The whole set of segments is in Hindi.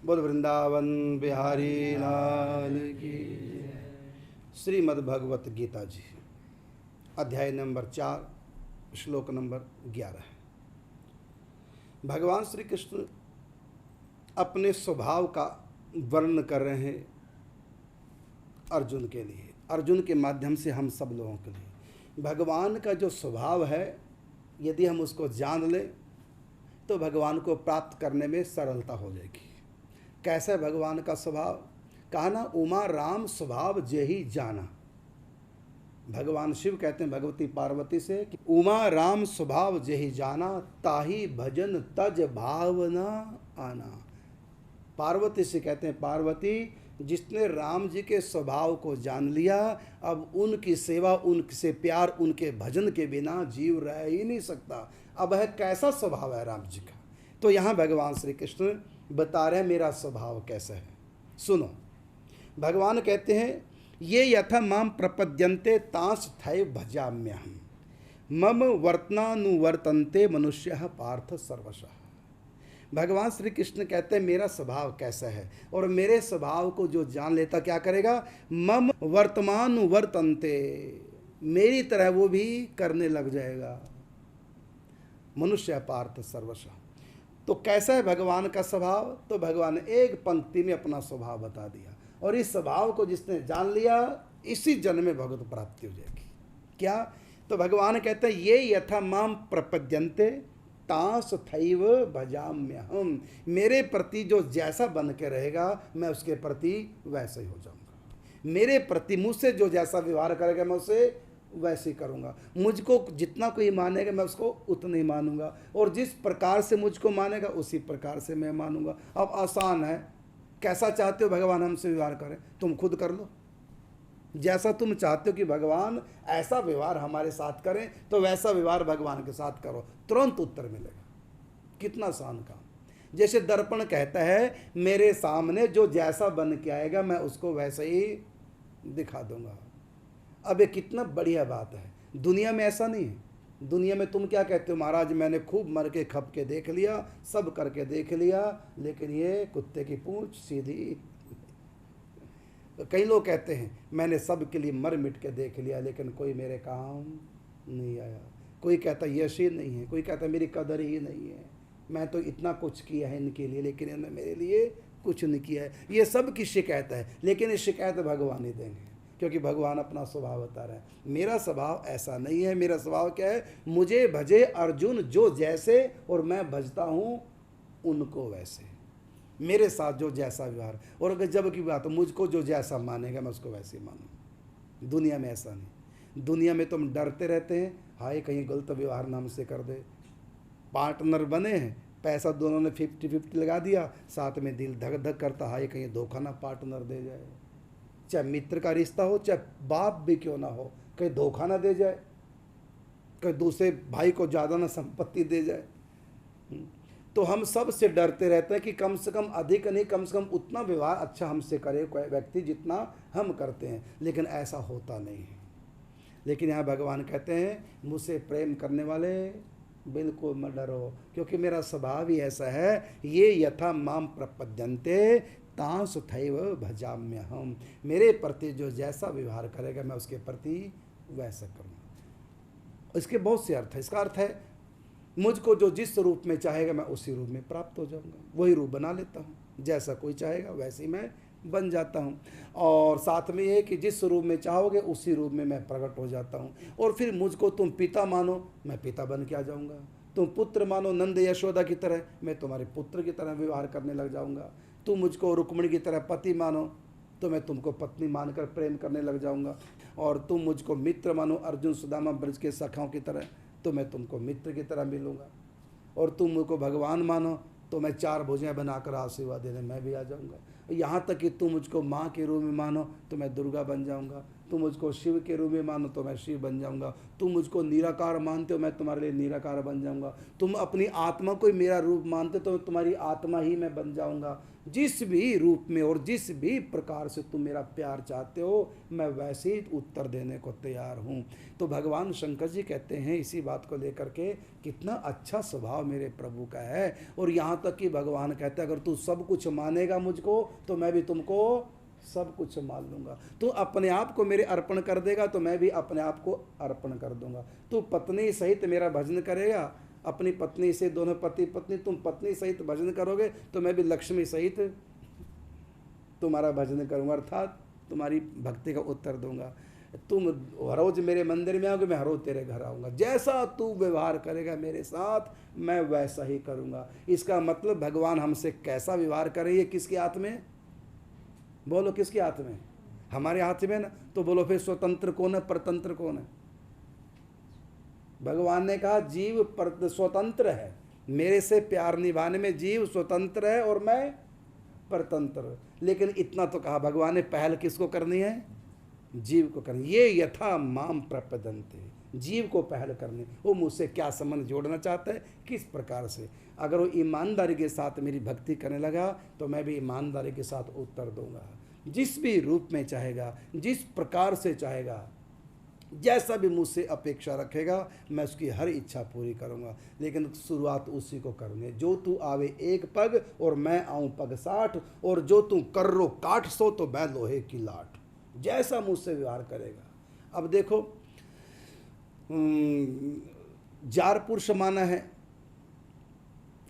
बोल वृंदावन बिहारी लाल की। श्रीमद् भगवत गीता जी, अध्याय नंबर 4, श्लोक नंबर 11। भगवान श्री कृष्ण अपने स्वभाव का वर्णन कर रहे हैं अर्जुन के लिए, अर्जुन के माध्यम से हम सब लोगों के लिए। भगवान का जो स्वभाव है, यदि हम उसको जान लें तो भगवान को प्राप्त करने में सरलता हो जाएगी। कैसा है भगवान का स्वभाव? कहा ना, उमा राम स्वभाव जेहि जाना। भगवान शिव कहते हैं भगवती पार्वती से कि उमा राम स्वभाव जेहि जाना, ताहि भजन तज भावना आना। पार्वती से कहते हैं, पार्वती जिसने राम जी के स्वभाव को जान लिया, अब उनकी सेवा, उनसे प्यार, उनके भजन के बिना जीव रह ही नहीं सकता। अब है कैसा स्वभाव है राम जी का, तो यहाँ भगवान श्री कृष्ण बता रहे हैं मेरा स्वभाव कैसा है। सुनो, भगवान कहते हैं, ये यथा माम प्रपद्यन्ते तांस थैव भजाम्यहम्, मम वर्तनानुवर्तन्ते मनुष्यः पार्थ सर्वशः। भगवान श्री कृष्ण कहते हैं मेरा स्वभाव कैसा है, और मेरे स्वभाव को जो जान लेता क्या करेगा? मम वर्तमानुवर्तन्ते, मेरी तरह वो भी करने लग जाएगा। मनुष्य पार्थ सर्वशः। तो कैसा है भगवान का स्वभाव? तो भगवान ने एक पंक्ति में अपना स्वभाव बता दिया, और इस स्वभाव को जिसने जान लिया, इसी जन्म में भगवत प्राप्ति हो जाएगी। क्या? तो भगवान कहते हैं, ये यथा माम प्रपद्यन्ते तांस थैव भजाम्यहम्, मेरे प्रति जो जैसा बन के रहेगा मैं उसके प्रति वैसे ही हो जाऊंगा। मेरे प्रति मुझसे जो जैसा व्यवहार करेगा मैं उसे वैसे ही करूँगा। मुझको जितना कोई मानेगा मैं उसको उतना ही मानूंगा, और जिस प्रकार से मुझको मानेगा उसी प्रकार से मैं मानूंगा। अब आसान है, कैसा चाहते हो भगवान हमसे व्यवहार करें? तुम खुद कर लो। जैसा तुम चाहते हो कि भगवान ऐसा व्यवहार हमारे साथ करें, तो वैसा व्यवहार भगवान के साथ करो, तुरंत उत्तर मिलेगा। कितना आसान काम। जैसे दर्पण कहता है, मेरे सामने जो जैसा बन के आएगा मैं उसको वैसे ही दिखा दूंगा। अब ये कितना बढ़िया बात है। दुनिया में ऐसा नहीं है। दुनिया में तुम क्या कहते हो? महाराज मैंने खूब मर के खप के देख लिया, सब करके देख लिया, लेकिन ये कुत्ते की पूंछ सीधी। तो कई लोग कहते हैं मैंने सब के लिए मर मिट के देख लिया, लेकिन कोई मेरे काम नहीं आया। कोई कहता यश ही नहीं है, कोई कहता मेरी कदर ही नहीं है, मैं तो इतना कुछ किया है इनके लिए, लेकिन इन्होंने मेरे लिए कुछ नहीं किया है। ये सब की शिकायत है, लेकिन ये शिकायत भगवान ही देंगे, क्योंकि भगवान अपना स्वभाव बता रहे हैं। मेरा स्वभाव ऐसा नहीं है। मेरा स्वभाव क्या है? मुझे भजे अर्जुन जो जैसे, और मैं भजता हूँ उनको वैसे। मेरे साथ जो जैसा व्यवहार, और अगर जब की बात हो, मुझको जो जैसा मानेगा मैं उसको वैसे ही मानूँ। दुनिया में ऐसा नहीं। दुनिया में तुम डरते रहते हैं, हाय कहीं गलत व्यवहार ना हमसे कर दे। पार्टनर बने हैं, पैसा दोनों ने 50-50 लगा दिया, साथ में दिल धक धक करता, हाय कहीं धोखा ना पार्टनर दे जाए। चाहे मित्र का रिश्ता हो, चाहे बाप भी क्यों ना हो, कहीं धोखा ना दे जाए, कहीं दूसरे भाई को ज़्यादा ना संपत्ति दे जाए। तो हम सब से डरते रहते हैं कि कम से कम, अधिक नहीं, कम से कम उतना व्यवहार अच्छा हमसे करे कोई व्यक्ति जितना हम करते हैं, लेकिन ऐसा होता नहीं है। लेकिन यहाँ भगवान कहते हैं, मुझसे प्रेम करने वाले बिल्कुल मत डरो, क्योंकि मेरा स्वभाव ही ऐसा है। ये यथा माम प्रपद्यन्ते तांस थैव भजाम्यहम्, मेरे प्रति जो जैसा व्यवहार करेगा मैं उसके प्रति वैसा करूँगा। इसके बहुत से अर्थ है। इसका अर्थ है, मुझको जो जिस रूप में चाहेगा मैं उसी रूप में प्राप्त हो जाऊँगा, वही रूप बना लेता हूँ। जैसा कोई चाहेगा वैसे ही मैं बन जाता हूँ। और साथ में ये कि जिस रूप में चाहोगे उसी रूप में मैं प्रकट हो जाता हूँ। और फिर मुझको तुम पिता मानो, मैं पिता बन के आ जाऊँगा। तुम पुत्र मानो नंद यशोदा की तरह, मैं तुम्हारे पुत्र की तरह व्यवहार करने लग जाऊँगा। तुम मुझको रुक्मिणी की तरह पति मानो, तो मैं तुमको पत्नी मानकर प्रेम करने लग जाऊँगा। और तुम मुझको मित्र मानो, अर्जुन सुदामा ब्रज के सखाओं की तरह, तो मैं तुमको मित्र की तरह मिलूँगा। और तुम मुझको भगवान मानो, तो मैं 4 भुजाएं बनाकर आशीर्वाद देने मैं भी आ जाऊँगा। यहाँ तक कि तुम मुझको माँ के रूप में मानो तो मैं दुर्गा बन जाऊँगा। तुम मुझको शिव के रूप में मानो तो मैं शिव बन जाऊँगा। तुम मुझको निराकार मानते हो, मैं तुम्हारे लिए निराकार बन जाऊँगा। तुम अपनी आत्मा को ही मेरा रूप मानते तो तुम्हारी आत्मा ही मैं बन जाऊँगा। जिस भी रूप में और जिस भी प्रकार से तुम मेरा प्यार चाहते हो, मैं वैसे ही उत्तर देने को तैयार हूँ। तो भगवान शंकर जी कहते हैं इसी बात को लेकर के, कितना अच्छा स्वभाव मेरे प्रभु का है। और यहाँ तक कि भगवान कहते हैं अगर तू सब कुछ मानेगा मुझको तो मैं भी तुमको सब कुछ मान लूँगा। तू अपने आप को मेरे अर्पण कर देगा तो मैं भी अपने आप को अर्पण कर दूंगा। तू पत्नी सहित मेरा भजन करेगा, अपनी पत्नी से, दोनों पति पत्नी, तुम पत्नी सहित भजन करोगे तो मैं भी लक्ष्मी सहित तुम्हारा भजन करूँगा, अर्थात तुम्हारी भक्ति का उत्तर दूंगा। तुम हर रोज मेरे मंदिर में आओगे, मैं हर रोज तेरे घर आऊँगा। जैसा तू व्यवहार करेगा मेरे साथ मैं वैसा ही करूँगा। इसका मतलब भगवान हमसे कैसा व्यवहार करे ये किसके हाथ में? बोलो किसके हाथ में? हमारे हाथ में ना। तो बोलो फिर स्वतंत्र कौन है, परतंत्र कौन है? भगवान ने कहा जीव स्वतंत्र है, मेरे से प्यार निभाने में जीव स्वतंत्र है और मैं परतंत्र। लेकिन इतना तो कहा भगवान ने, पहल किसको करनी है? जीव को करनी। ये यथा माम प्रपदन्ते, जीव को पहल करनी। वो मुझसे क्या संबंध जोड़ना चाहता है, किस प्रकार से। अगर वो ईमानदारी के साथ मेरी भक्ति करने लगा तो मैं भी ईमानदारी के साथ उत्तर दूंगा। जिस भी रूप में चाहेगा, जिस प्रकार से चाहेगा, जैसा भी मुझसे अपेक्षा रखेगा मैं उसकी हर इच्छा पूरी करूंगा। लेकिन शुरुआत उसी को करनी है। जो तू आवे एक पग और मैं आऊं पग 60, और जो तू कर्रो काट सो तो मैं लोहे की लाट। जैसा मुझसे व्यवहार करेगा। अब देखो, जार पुरुष माना है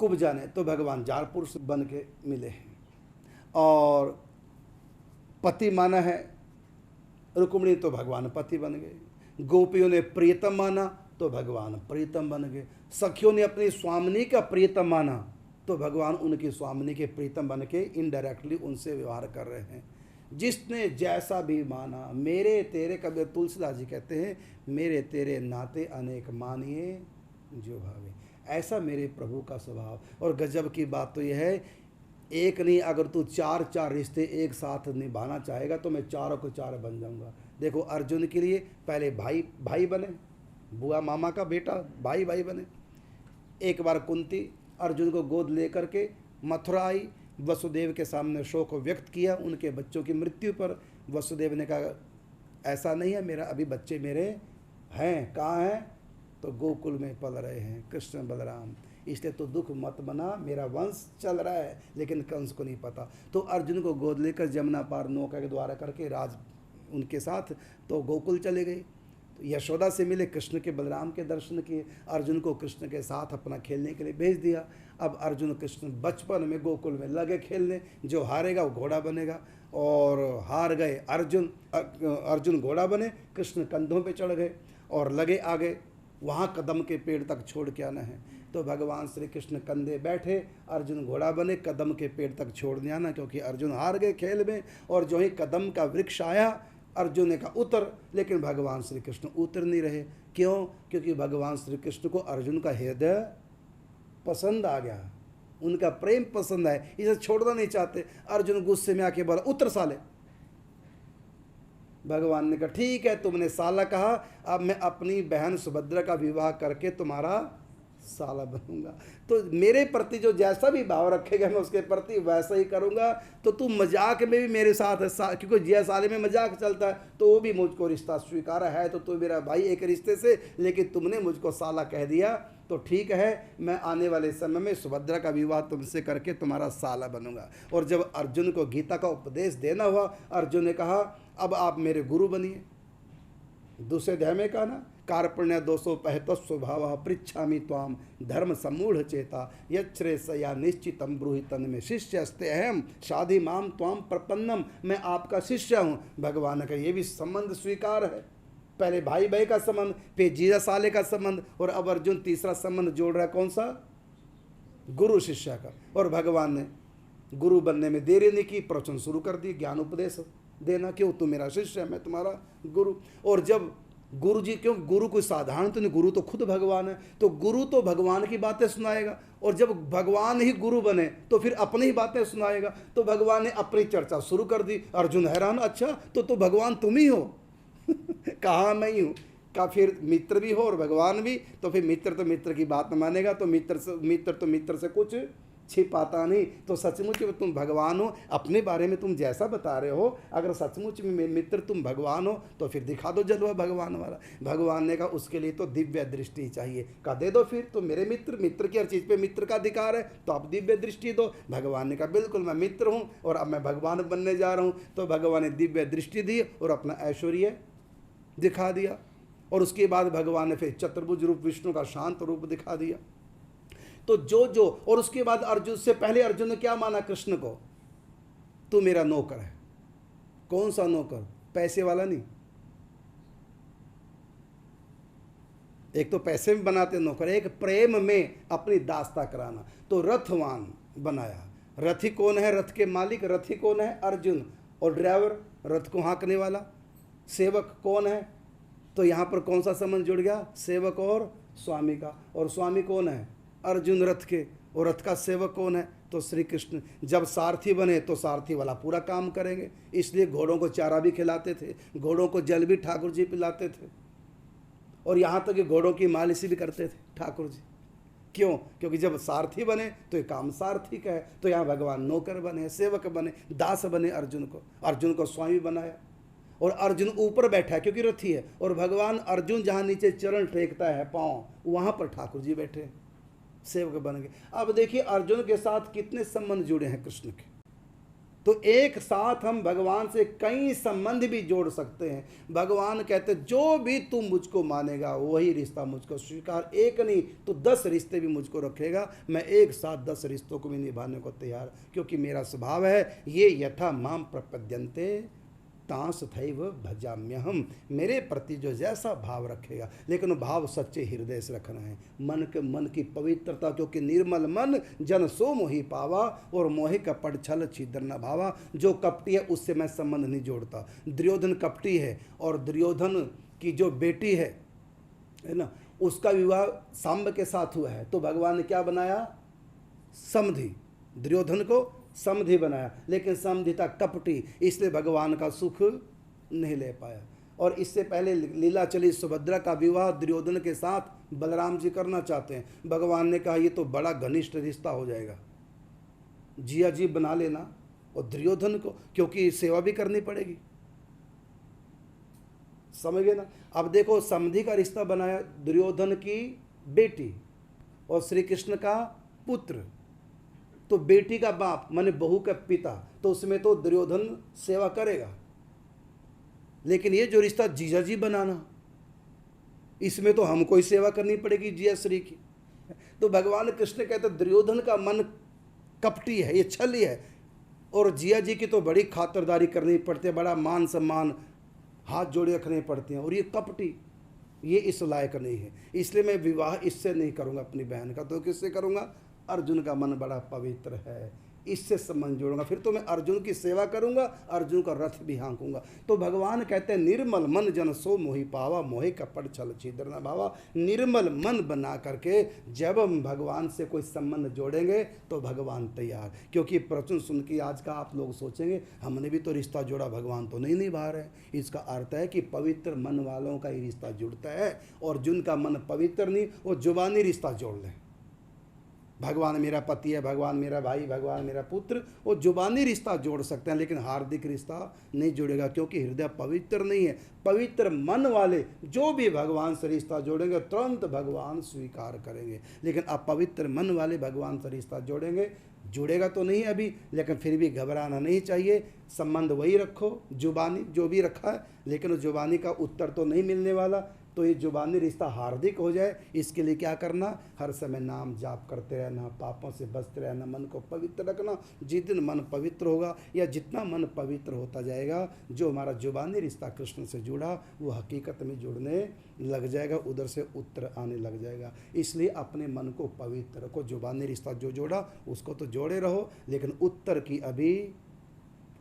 कुब्जा ने, तो भगवान जार पुरुष बन के मिले हैं। और पति माना है रुक्मिणी, तो भगवान पति बन गए। गोपियों ने प्रियतम माना तो भगवान प्रियतम बन गए। सखियों ने अपनी स्वामिनी का प्रियतम माना तो भगवान उनकी स्वामिनी के प्रीतम बन के इनडायरेक्टली उनसे व्यवहार कर रहे हैं। जिसने जैसा भी माना, मेरे तेरे, कबीर तुलसीदास जी कहते हैं मेरे तेरे नाते अनेक मानिए जो भावे। ऐसा मेरे प्रभु का स्वभाव। और गजब की बात तो यह है, एक नहीं, अगर तू चार चार रिश्ते एक साथ निभाना चाहेगा तो मैं चारों को चार बन जाऊंगा। देखो अर्जुन के लिए पहले भाई भाई बने, बुआ मामा का बेटा भाई भाई बने। एक बार कुंती अर्जुन को गोद लेकर के मथुरा आई, वसुदेव के सामने शोक व्यक्त किया उनके बच्चों की मृत्यु पर। वसुदेव ने कहा ऐसा नहीं है, मेरा अभी बच्चे मेरे हैं। कहाँ हैं? तो गोकुल में पल रहे हैं कृष्ण बलराम, इसलिए तो दुख मत बना, मेरा वंश चल रहा है। लेकिन कंस को नहीं पता। तो अर्जुन को गोद लेकर जमुना पार नौका के द्वारा करके राज उनके साथ तो गोकुल चले गए। तो यशोदा से मिले, कृष्ण के बलराम के दर्शन किए, अर्जुन को कृष्ण के साथ अपना खेलने के लिए भेज दिया। अब अर्जुन कृष्ण बचपन में गोकुल में लगे खेलने, जो हारेगा वो घोड़ा बनेगा। और हार गए अर्जुन घोड़ा बने, कृष्ण कंधों पे चढ़ गए और लगे आगे वहाँ कदम के पेड़ तक छोड़ के आना है। तो भगवान श्री कृष्ण कंधे बैठे, अर्जुन घोड़ा बने, कदम के पेड़ तक छोड़ने आना, क्योंकि अर्जुन हार गए खेल में। और जो ही कदम का वृक्ष आया अर्जुन ने कहा उतर, लेकिन भगवान श्री कृष्ण उतर नहीं रहे। क्यों? क्योंकि भगवान श्री कृष्ण को अर्जुन का हृदय पसंद आ गया, उनका प्रेम पसंद है, इसे छोड़ना नहीं चाहते। अर्जुन गुस्से में आके बोला उतर साले। भगवान ने कहा ठीक है, तुमने साला कहा, अब मैं अपनी बहन सुभद्रा का विवाह करके तुम्हारा साला बनूंगा। तो मेरे प्रति जो जैसा भी भाव रखेगा मैं उसके प्रति वैसा ही करूंगा। तो तू मजाक में भी मेरे साथ है, क्योंकि जिया साले में मजाक चलता है, तो वो भी मुझको रिश्ता स्वीकार है। तो तू मेरा भाई एक रिश्ते से, लेकिन तुमने मुझको साला कह दिया तो ठीक है, मैं आने वाले समय में सुभद्रा का विवाह तुमसे करके तुम्हारा साला बनूंगा। और जब अर्जुन को गीता का उपदेश देना हुआ, अर्जुन ने कहा अब आप मेरे गुरु बनिए। दूसरे अध्याय में कहा ना, कार्पण्य 265 स्वभाव पृच्छामि त्वाम धर्म सम्मूढ़ चेता यच्छ्रेयया निश्चितम ब्रूहि तन में शिष्यस्ते अहम शाधि माम त्वाम प्रपन्नम। मैं आपका शिष्य हूँ। भगवान का ये भी संबंध स्वीकार है। पहले भाई भाई का संबंध, फिर जीजा साले का संबंध, और अब अर्जुन तीसरा संबंध जोड़ रहा है, कौन सा? गुरु शिष्य का। और भगवान ने गुरु बनने में देरी नहीं की, प्रवचन शुरू कर दी, ज्ञान उपदेश देना। क्यों? तू मेरा शिष्य है, मैं तुम्हारा गुरु। और जब गुरु जी, क्यों गुरु कोई साधारण तो नहीं, गुरु तो खुद भगवान है, तो गुरु तो भगवान की बातें सुनाएगा। और जब भगवान ही गुरु बने तो फिर अपनी ही बातें सुनाएगा। तो भगवान ने अपनी चर्चा शुरू कर दी। अर्जुन हैरान, अच्छा तो भगवान तुम ही हो? कहा मैं ही हूँ। का फिर मित्र भी हो और भगवान भी, तो फिर मित्र तो मित्र की बात न मानेगा, तो मित्र से कुछ छिपाता नहीं। तो सचमुच में तुम भगवान हो, अपने बारे में तुम जैसा बता रहे हो, अगर सचमुच में मित्र तुम भगवान हो तो फिर दिखा दो जलवा भगवान वाला। भगवान ने कहा उसके लिए तो दिव्य दृष्टि चाहिए। कहा दे दो फिर, तो मेरे मित्र की हर चीज़ पे मित्र का अधिकार है, तो आप दिव्य दृष्टि दो। भगवान ने कहा बिल्कुल मैं मित्र हूँ और अब मैं भगवान बनने जा रहा हूँ। तो भगवान ने दिव्य दृष्टि दी और अपना ऐश्वर्य दिखा दिया। और उसके बाद भगवान ने फिर चतुर्भुज रूप विष्णु का शांत रूप दिखा दिया। तो जो और उसके बाद अर्जुन से पहले अर्जुन ने क्या माना कृष्ण को, तू मेरा नौकर है। कौन सा नौकर, पैसे वाला नहीं। एक तो पैसे में बनाते नौकर, एक प्रेम में अपनी दास्ता कराना। तो रथवान बनाया। रथी कौन है, रथ के मालिक रथी कौन है, अर्जुन। और ड्राइवर रथ को हाँकने वाला। सेवक कौन है, तो यहाँ पर कौन सा संबंध जुड़ गया, सेवक और स्वामी का। और स्वामी कौन है, अर्जुन रथ के। और रथ का सेवक कौन है, तो श्री कृष्ण। जब सारथी बने तो सारथी वाला पूरा काम करेंगे, इसलिए घोड़ों को चारा भी खिलाते थे, घोड़ों को जल भी ठाकुर जी पिलाते थे, और यहाँ तक कि घोड़ों की मालिश भी करते थे ठाकुर जी। क्यों, क्योंकि जब सारथी बने तो ये काम सारथी का है। तो यहाँ भगवान नौकर बने, सेवक बने, दास बने। अर्जुन को स्वामी बनाया। और अर्जुन ऊपर बैठा है क्योंकि रथी है, और भगवान अर्जुन जहाँ नीचे चरण टेकता है पाँव, वहाँ पर ठाकुर जी बैठे हैं, सेवक बन गए। अब देखिए अर्जुन के साथ कितने संबंध जुड़े हैं कृष्ण के। तो एक साथ हम भगवान से कई संबंध भी जोड़ सकते हैं। भगवान कहते जो भी तुम मुझको मानेगा वही रिश्ता मुझको स्वीकार। एक नहीं तो 10 रिश्ते भी मुझको रखेगा, मैं एक साथ 10 रिश्तों को भी निभाने को तैयार, क्योंकि मेरा स्वभाव है ये यथा माम प्रपद्यन्ते तांस थैव भजाम्यहम। मेरे प्रति जो जैसा भाव रखेगा, लेकिन भाव सच्चे हृदय से रखना है, मन की पवित्रता। क्योंकि निर्मल मन जन सो मोहि पावा, और मोहि कपट छल छिद्र न भावा। जो कपटी है उससे मैं संबंध नहीं जोड़ता। दुर्योधन कपटी है, और दुर्योधन की जो बेटी है ना, उसका विवाह सांब के साथ हुआ है, तो भगवान ने क्या बनाया, समधि। दुर्योधन को समधि बनाया, लेकिन समधि था कपटी, इसलिए भगवान का सुख नहीं ले पाया। और इससे पहले लीला चली, सुभद्रा का विवाह दुर्योधन के साथ बलराम जी करना चाहते हैं। भगवान ने कहा ये तो बड़ा घनिष्ठ रिश्ता हो जाएगा, जिया जी बना लेना। और दुर्योधन को क्योंकि सेवा भी करनी पड़ेगी, समझ गए ना। अब देखो समधि का रिश्ता बनाया, दुर्योधन की बेटी और श्री कृष्ण का पुत्र। तो बेटी का बाप माने बहू का पिता, तो उसमें तो दुर्योधन सेवा करेगा। लेकिन ये जो रिश्ता जीजा जी बनाना, इसमें तो हमको ही सेवा करनी पड़ेगी जिया श्री की। तो भगवान कृष्ण कहते दुर्योधन का मन कपटी है, ये छली है, और जिया जी की तो बड़ी खातिरदारी करनी पड़ती है, बड़ा मान सम्मान हाथ जोड़े रखने पड़ते हैं, और ये कपटी, ये इस लायक नहीं है। इसलिए मैं विवाह इससे नहीं करूँगा अपनी बहन का, तो किससे करूँगा, अर्जुन का मन बड़ा पवित्र है, इससे संबंध जोड़ूंगा। फिर तो मैं अर्जुन की सेवा करूंगा, अर्जुन का रथ भी हाँकूंगा। तो भगवान कहते हैं निर्मल मन जन सो मोहि पावा, मोहि कपट छल छिद्र न भावा। निर्मल मन बना करके जब हम भगवान से कोई संबंध जोड़ेंगे तो भगवान तैयार। क्योंकि प्रवचन सुन के आज का आप लोग सोचेंगे हमने भी तो रिश्ता जोड़ा, भगवान तो नहीं निभा रहे। इसका अर्थ है कि पवित्र मन वालों का ही रिश्ता जुड़ता है, और जिनका मन पवित्र नहीं वो जुबानी रिश्ता जोड़ लें, भगवान मेरा पति है, भगवान मेरा भाई, भगवान मेरा पुत्र, वो जुबानी रिश्ता जोड़ सकते हैं, लेकिन हार्दिक रिश्ता नहीं जुड़ेगा, क्योंकि हृदय पवित्र नहीं है। पवित्र मन वाले जो भी भगवान से रिश्ता जोड़ेंगे तुरंत भगवान स्वीकार करेंगे। लेकिन अपवित्र मन वाले भगवान से रिश्ता जोड़ेंगे, जुड़ेगा तो नहीं अभी, लेकिन फिर भी घबराना नहीं चाहिए। संबंध वही रखो, जुबानी जो भी रखा है, लेकिन उस जुबानी का उत्तर तो नहीं मिलने वाला। तो ये जुबानी रिश्ता हार्दिक हो जाए, इसके लिए क्या करना, हर समय नाम जाप करते रहना, पापों से बचते रहना, मन को पवित्र रखना। जिस दिन मन पवित्र होगा, या जितना मन पवित्र होता जाएगा, जो हमारा जुबानी रिश्ता कृष्ण से जुड़ा वो हकीकत में जुड़ने लग जाएगा, उधर से उत्तर आने लग जाएगा। इसलिए अपने मन को पवित्र रखो। जुबानी रिश्ता जो जोड़ा उसको तो जोड़े रहो, लेकिन उत्तर की अभी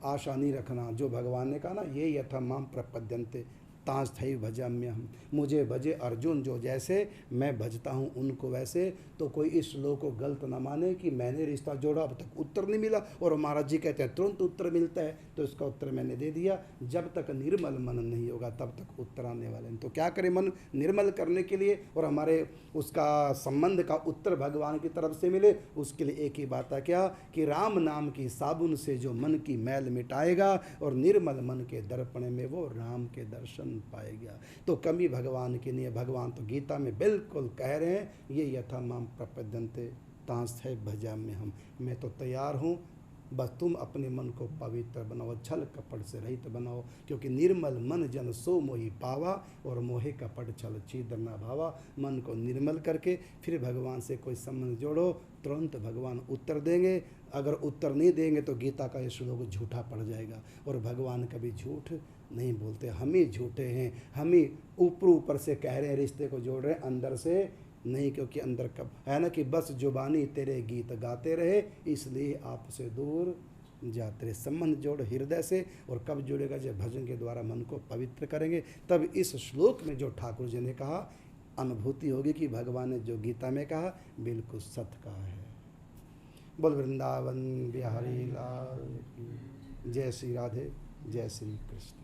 आशा नहीं रखना। जो भगवान ने कहा ना, ये यथा माम प्रपद्यन्ते, तांस्थई भजाम्य हम, मुझे भजे अर्जुन जो जैसे, मैं भजता हूँ उनको वैसे। तो कोई इस श्लोक को गलत ना माने कि मैंने रिश्ता जोड़ा अब तक उत्तर नहीं मिला, और महाराज जी कहते हैं तुरंत उत्तर मिलता है, तो इसका उत्तर मैंने दे दिया। जब तक निर्मल मन नहीं होगा तब तक उत्तर आने वाले नहीं। तो क्या करें मन निर्मल करने के लिए और हमारे उसका संबंध का उत्तर भगवान की तरफ से मिले, उसके लिए एक ही बात है क्या कि राम नाम की साबुन से जो मन की मैल मिटाएगा और निर्मल मन के दर्पण में वो राम के दर्शन पाएगा। तो कमी भगवान की नहीं है। भगवान तो गीता में बिल्कुल कह रहे हैं, ये यथा माम प्रपद्यन्ते तांस्थै भजाम्य हम, मैं तो तैयार हूँ, बस तुम अपने मन को पवित्र बनाओ, छल कपट से रहित बनाओ, क्योंकि निर्मल मन जन सो मोहि पावा, और मोहे कपट छल छिद्र न भावा। मन को निर्मल करके फिर भगवान से कोई संबंध जोड़ो, तुरंत भगवान उत्तर देंगे। अगर उत्तर नहीं देंगे तो गीता का ये श्लोक झूठा पड़ जाएगा, और भगवान कभी झूठ नहीं बोलते। हम ही झूठे हैं, हम ही ऊपर से कह रहे हैं, रिश्ते को जोड़ रहे हैं, अंदर से नहीं, क्योंकि अंदर कब है ना कि बस जुबानी तेरे गीत गाते रहे, इसलिए आपसे दूर जाते रहे। संबंध जोड़ हृदय से, और कब जुड़ेगा जब भजन के द्वारा मन को पवित्र करेंगे, तब इस श्लोक में जो ठाकुर जी ने कहा अनुभूति होगी कि भगवान ने जो गीता में कहा बिल्कुल सत्य कहा है। बोल वृंदावन बिहारी लाल की जय। श्री राधे, जय श्री कृष्ण।